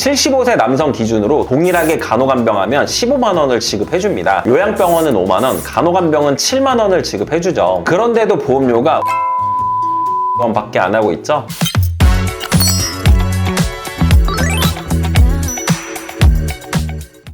75세 남성 기준으로 동일하게 간호간병하면 15만원을 지급해줍니다. 요양병원은 5만원, 간호간병은 7만원을 지급해주죠. 그런데도 보험료가 밖에 안 하고 있죠.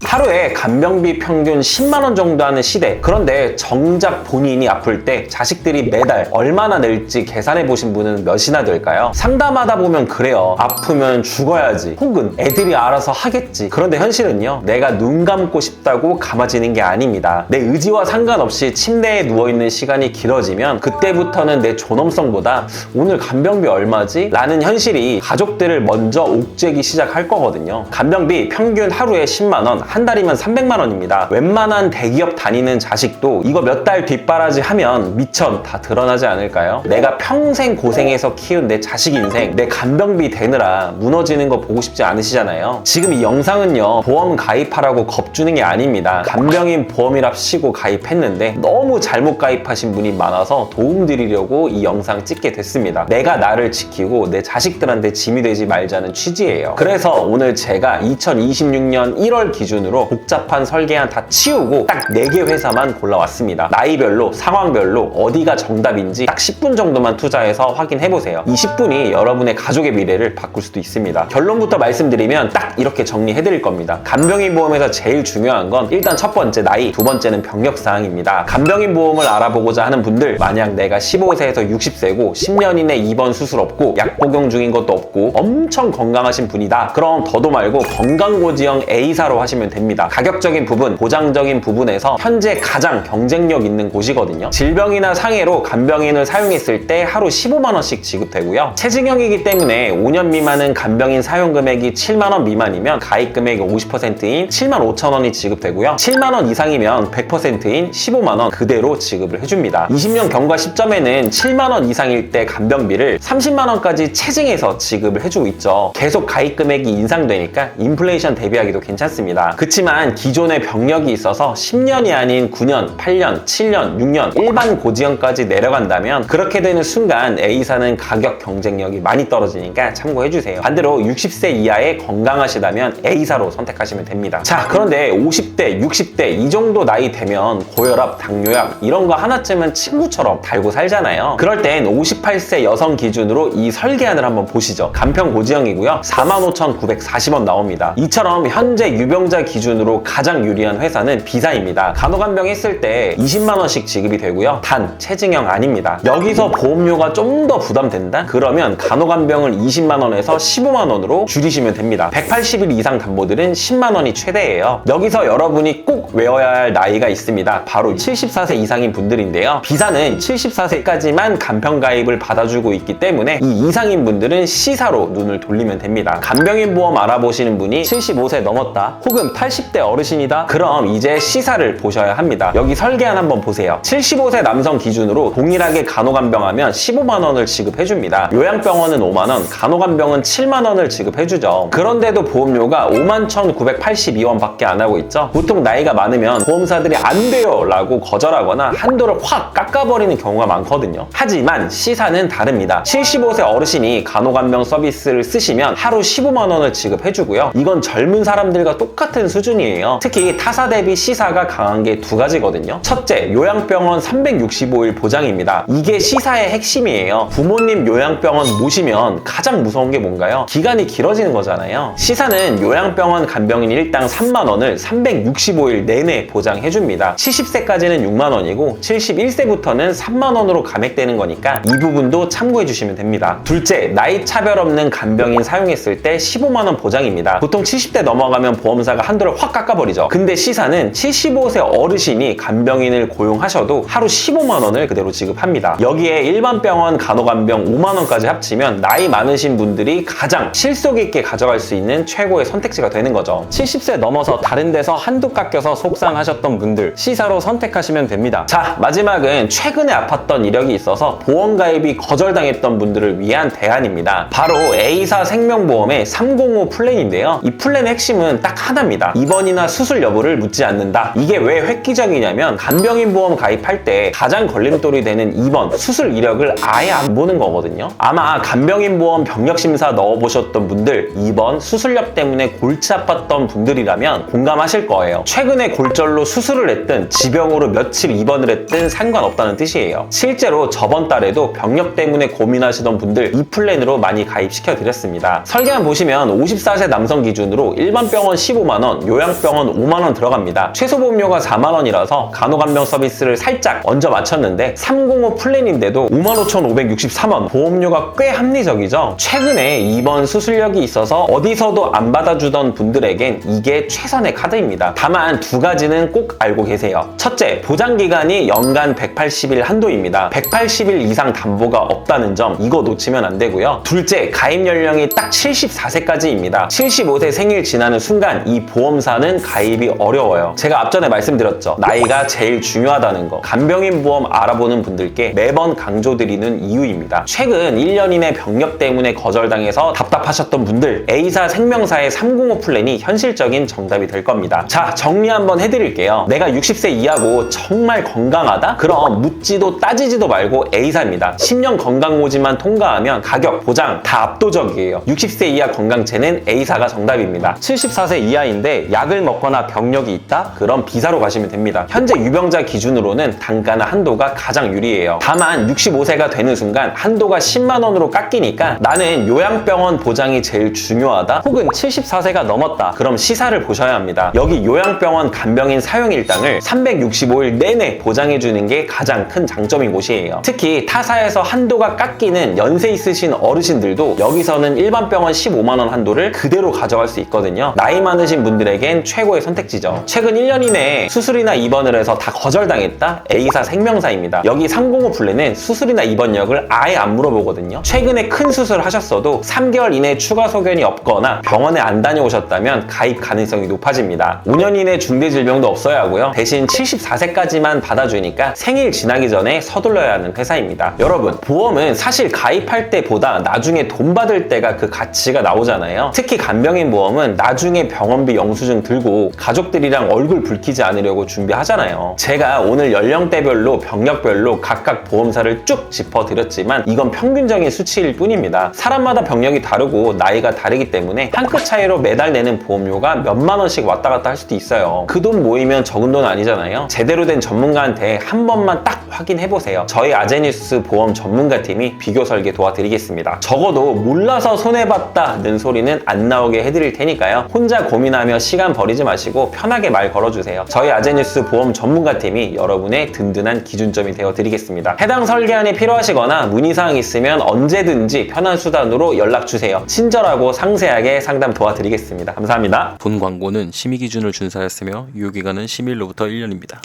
하루에 간병비 평균 10만원 정도 하는 시대. 그런데 정작 본인이 아플 때 자식들이 매달 얼마나 낼지 계산해 보신 분은 몇이나 될까요? 상담하다 보면 그래요. 아프면 죽어야지, 혹은 애들이 알아서 하겠지. 그런데 현실은요, 내가 눈 감고 싶다고 감아지는 게 아닙니다. 내 의지와 상관없이 침대에 누워있는 시간이 길어지면 그때부터는 내 존엄성보다 오늘 간병비 얼마지? 라는 현실이 가족들을 먼저 옥죄기 시작할 거거든요. 간병비 평균 하루에 10만원, 한 달이면 300만원입니다. 웬만한 대기업 다니는 자식도 이거 몇 달 뒷바라지 하면 미천 다 드러나지 않을까요? 내가 평생 고생해서 키운 내 자식 인생, 내 간병비 대느라 무너지는 거 보고 싶지 않으시잖아요. 지금 이 영상은요, 보험 가입하라고 겁주는 게 아닙니다. 간병인 보험이랍시고 가입했는데 너무 잘못 가입하신 분이 많아서 도움드리려고 이 영상 찍게 됐습니다. 내가 나를 지키고 내 자식들한테 짐이 되지 말자는 취지예요. 그래서 오늘 제가 2026년 1월 기준으로 복잡한 설계안 다 치우고 딱 4개 회사만 골라왔습니다. 나이별로, 상황별로 어디가 정답인지 딱 10분 정도만 투자해서 확인해보세요. 이 10분이 여러분의 가족의 미래를 바꿀 수도 있습니다. 결론부터 말씀드리면 딱 이렇게 정리해드릴 겁니다. 간병인 보험에서 제일 중요한 건 일단 첫 번째 나이, 두 번째는 병력사항입니다. 간병인 보험을 알아보고자 하는 분들, 만약 내가 15세에서 60세고 10년 이내 입원 수술 없고 약 복용 중인 것도 없고 엄청 건강하신 분이다, 그럼 더도 말고 건강고지형 A사로 하시면 됩니다. 가격적인 부분, 보장적인 부분에서 현재 가장 경쟁력 있는 곳이거든요. 질병이나 상해로 간병인을 사용했을 때 하루 15만원씩 지급되고요. 체증형이기 때문에 5년 미만은 간병인 사용 금액이 7만원 미만이면 가입 금액이 50%인 7만 5천원이 지급되고요. 7만원 이상이면 100%인 15만원 그대로 지급을 해줍니다. 20년 경과 시점에는 7만원 이상일 때 간병비를 30만원까지 체증해서 지급을 해주고 있죠. 계속 가입 금액이 인상되니까 인플레이션 대비하기도 괜찮습니다. 그치만 기존의 병력이 있어서 10년이 아닌 9년, 8년, 7년, 6년 일반 고지형까지 내려간다면 그렇게 되는 순간 A사는 가격 경쟁력이 많이 떨어지니까 참고해주세요. 반대로 60세 이하에 건강하시다면 A사로 선택하시면 됩니다. 자, 그런데 50대, 60대 이 정도 나이 되면 고혈압, 당뇨약 이런 거 하나쯤은 친구처럼 달고 살잖아요. 그럴 땐 58세 여성 기준으로 이 설계안을 한번 보시죠. 간편 고지형이고요. 45,940원 나옵니다. 이처럼 현재 유병자 기준으로 가장 유리한 회사는 B사입니다. 간호간병 했을 때 20만원씩 지급이 되고요. 단 체증형 아닙니다. 여기서 보험료가 좀 더 부담된다? 그러면 간호간병을 20만원에서 15만원으로 줄이시면 됩니다. 180일 이상 간모들은 10만원이 최대예요. 여기서 여러분이 꼭 외워야 할 나이가 있습니다. 바로 74세 이상인 분들인데요. B사는 74세까지만 간편 가입을 받아주고 있기 때문에 이 이상인 분들은 C사로 눈을 돌리면 됩니다. 간병인 보험 알아보시는 분이 75세 넘었다, 혹은 80대 어르신이다, 그럼 이제 C사를 보셔야 합니다. 여기 설계안 한번 보세요. 75세 남성 기준으로 동일하게 간호간병하면 15만원을 지급해줍니다. 요양병원은 5만원, 간호간병은 7만원을 지급해주죠. 그런데도 보험료가 51,982원 밖에 안 하고 있죠. 보통 나이가 많으면 보험사들이 안 돼요 라고 거절하거나 한도를 확 깎아버리는 경우가 많거든요. 하지만 C사는 다릅니다. 75세 어르신이 간호간병 서비스를 쓰시면 하루 15만원을 지급해주고요. 이건 젊은 사람들과 똑같은 수준이에요. 특히 타사 대비 C사가 강한 게 두 가지거든요. 첫째, 요양병원 365일 보장입니다. 이게 C사의 핵심이에요. 부모님 요양병원 모시면 가장 무서운 게 뭔가요? 기간이 길어지는 거잖아요. C사는 요양병원 간병인 일당 3만원을 365일 내내 보장해줍니다. 70세까지는 6만원이고 71세부터는 3만원으로 감액되는 거니까 이 부분도 참고해주시면 됩니다. 둘째, 나이 차별 없는 간병인 사용했을 때 15만원 보장입니다. 보통 70대 넘어가면 보험사가 한도를 확 깎아버리죠. 근데 C사는 75세 어르신이 간병인을 고용하셔도 하루 15만원을 그대로 지급합니다. 여기에 일반 병원 간호간병 5만원까지 합치면 나이 많으신 분들이 가장 실속 있게 가져갈 수 있는 최고의 선택지가 되는 거죠. 70세 넘어서 다른 데서 한도 깎여서 속상하셨던 분들, C사로 선택하시면 됩니다. 자, 마지막은 최근에 아팠던 이력이 있어서 보험 가입이 거절당했던 분들을 위한 대안입니다. 바로 A사 생명보험의 305 플랜인데요. 이 플랜의 핵심은 딱 하나입니다. 입원이나 수술 여부를 묻지 않는다. 이게 왜 획기적이냐면 간병인 보험 가입할 때 가장 걸림돌이 되는 입원, 수술 이력을 아예 안 보는 거거든요. 아마 간병인 보험 병력 심사 넣어보셨던 분들, 입원, 수술력 때문에 골치 아팠던 분들이라면 공감하실 거예요. 최근에 골절로 수술을 했든 지병으로 며칠 입원을 했든 상관없다는 뜻이에요. 실제로 저번 달에도 병력 때문에 고민하시던 분들 이 플랜으로 많이 가입시켜 드렸습니다. 설계안 보시면 54세 남성 기준으로 일반 병원 15만원, 요양병원 5만원 들어갑니다. 최소 보험료가 4만원이라서 간호간병 서비스를 살짝 얹어 맞췄는데 305 플랜인데도 55,563원, 보험료가 꽤 합리적이죠. 최근에 입원 수술력이 있어서 어디서도 안 받아주던 분들에겐 이게 최선의 카드입니다. 다만 두 가지는 꼭 알고 계세요. 첫째, 보장기간이 연간 180일 한도입니다. 180일 이상 담보가 없다는 점, 이거 놓치면 안 되고요. 둘째, 가입 연령이 딱 74세까지입니다. 75세 생일 지나는 순간 이 보험사는 가입이 어려워요. 제가 앞전에 말씀드렸죠. 나이가 제일 중요하다는 거. 간병인 보험 알아보는 분들께 매번 강조드리는 이유입니다. 최근 1년 이내 병력 때문에 거절당해서 답답하셨던 분들, A사 생명사의 305 플랜이 현실적인 정답이 될 겁니다. 자, 정리 한번 해드릴게요. 내가 60세 이하고 정말 건강하다? 그럼 묻지도 따지지도 말고 A사입니다. 10년 건강모집만 통과하면 가격, 보장 다 압도적이에요. 60세 이하 건강체는 A사가 정답입니다. 74세 이하인데 약을 먹거나 병력이 있다? 그럼 B사로 가시면 됩니다. 현재 유병자 기준으로는 단가나 한도가 가장 유리해요. 다만 65세가 되는 순간 한도가 10만 원으로 깎이니까 나는 요양병원 보장이 제일 중요하다? 혹은 74세가 넘었다. 그럼 시사를 보셔야 합니다. 여기 요양병원 간병인 사용일당을 365일 내내 보장해주는 게 가장 큰 장점인 곳이에요. 특히 타사에서 한도가 깎이는 연세 있으신 어르신들도 여기서는 일반 병원 15만 원 한도를 그대로 가져갈 수 있거든요. 나이 많으신 분들에겐 최고의 선택지죠. 최근 1년 이내에 수술이나 입원을 해서 다 거절당했다? A사 생명사입니다. 여기 305 플랜은 수술이나 입원력을 아예 안 물어보거든요. 최근에 큰 수술을 하셨어도 3개월 이내 추가 소견이 없거나 병원에 안 다녀오셨다면 가입 가능성이 높아집니다. 5년 이내 중대질병도 없어야 하고요. 대신 74세까지만 받아주니까 생일 지나기 전에 서둘러야 하는 회사입니다. 여러분, 보험은 사실 가입할 때보다 나중에 돈 받을 때가 그 가치가 나오잖아요. 특히 간병인 보험은 나중에 병원비 영수증 들고 가족들이랑 얼굴 붉히지 않으려고 준비하잖아요. 제가 오늘 연령대별로 병력별로 각각 보험사를 쭉 짚어드렸지만 이건 평균적인 수치일 뿐입니다. 사람마다 병력이 다르고 나이가 다르기 때문에 한 끗 차이로 매달 내는 보험료가 몇만 원씩 왔다 갔다 할 수도 있어요. 그 돈 모이면 적은 돈 아니잖아요. 제대로 된 전문가한테 한 번만 딱 확인해보세요. 저희 아제니스 보험 전문가팀이 비교 설계 도와드리겠습니다. 적어도 몰라서 손해봤다는 소리는 안 나오게 해드릴 테니까요. 혼자 고민하며 시간 버리지 마시고 편하게 말 걸어주세요. 저희 아제니스 보험 전문가팀이 여러분의 든든한 기준점이 되어드리겠습니다. 해당 설계안이 필요하시거나 문의사항 있으면 언제든지 편한 수단으로 연락주세요. 친절하고 상세하게 상담 도와드리겠습니다. 감사합니다. 본 광고는 심의 기준을 준수하였으며 유효기간은 심의일로부터 1년입니다.